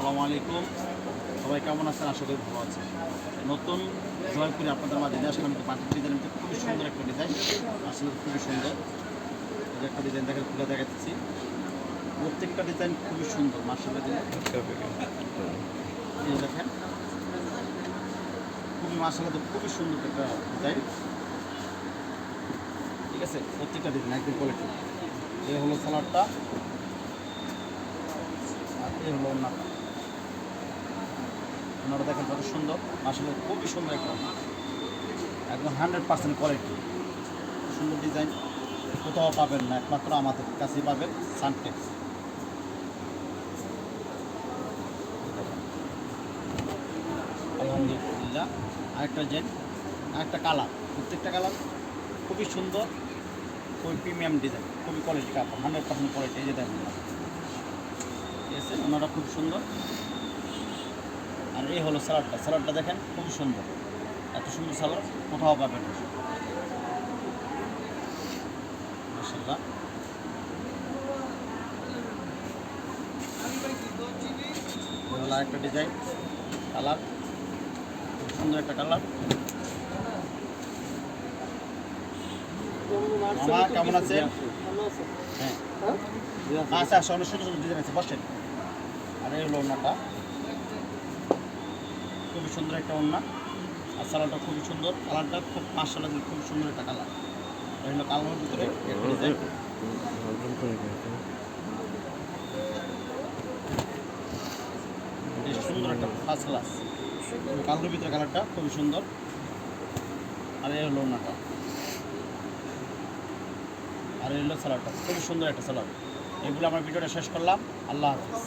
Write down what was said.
আসসালামু আলাইকুম, সবাই কেমন আছেন? আশা করি ভালো আছেন। নতুন জয়পুরে আপনাদের মাঝে নিয়ে আসলাম বাটিক ডিজাইনের মধ্যে খুবই সুন্দর একটা ডিজাইন, আসলে খুবই সুন্দর। একটা ডিজাইন দেখেন, খুলে দেখাচ্ছি। প্রত্যেকটা ডিজাইন খুবই সুন্দর, মার্শাল্লাহ দেখেন, খুবই মার্শাল্লাহ, খুবই সুন্দর একটা ডিজাইন। ঠিক আছে, প্রত্যেকটা ডিজাইন একদম কোয়ালিটি। এই হলো সালোয়ারটা, আর এই হলো ওড়নাটা। ওনারা দেখেন কত সুন্দর, আসলে খুবই সুন্দর একটা, একদম 100% কোয়ালিটি, সুন্দর ডিজাইন। কোথাও পাবেন না, একমাত্র আমাদের কাছেই পাবেন, সানটেক্স। আলহামদুলিল্লাহ। আরেকটা ডিজাইন, আরেকটা কালার, প্রত্যেকটা কালার খুবই সুন্দর, খুবই প্রিমিয়াম ডিজাইন, খুবই কোয়ালিটি কাপড়, 100% কোয়ালিটি। এই যে দেখেন, ঠিক আছে, ওনারা খুব সুন্দর। আর এই হলো সালোয়ারটা, সালোয়ারটা দেখেন খুবই সুন্দর, এত সুন্দর সালোয়ার কোথাও পাবেন না, মাশাআল্লাহ। হলো আরেকটা ডিজাইন, কালার খুব সুন্দর একটা কালার। মামা কেমন আছে? হ্যাঁ আচ্ছা আচ্ছা, অনেক সুন্দর সুন্দর ডিজাইন আছে, বসেন। আর এই হলো ওড়নাটা, খুবই সুন্দর একটা ওড়না। আর সালোয়ারটা খুবই সুন্দর, কালারটা খুব মাশাআল্লাহ, খুব সুন্দর একটা কালার। এই হলো কালারের ভিতরে একটা ডিজাইন, সুন্দর একটা ফার্স্ট ক্লাস কালোর ভিতরে, কালারটা খুবই সুন্দর। আর এই হলো ওড়নাটা, আর এই হলো সালোয়ারটা, খুবই সুন্দর একটা সালোয়ার। এগুলো আমার ভিডিওটা শেষ করলাম। আল্লাহ হাফিজ।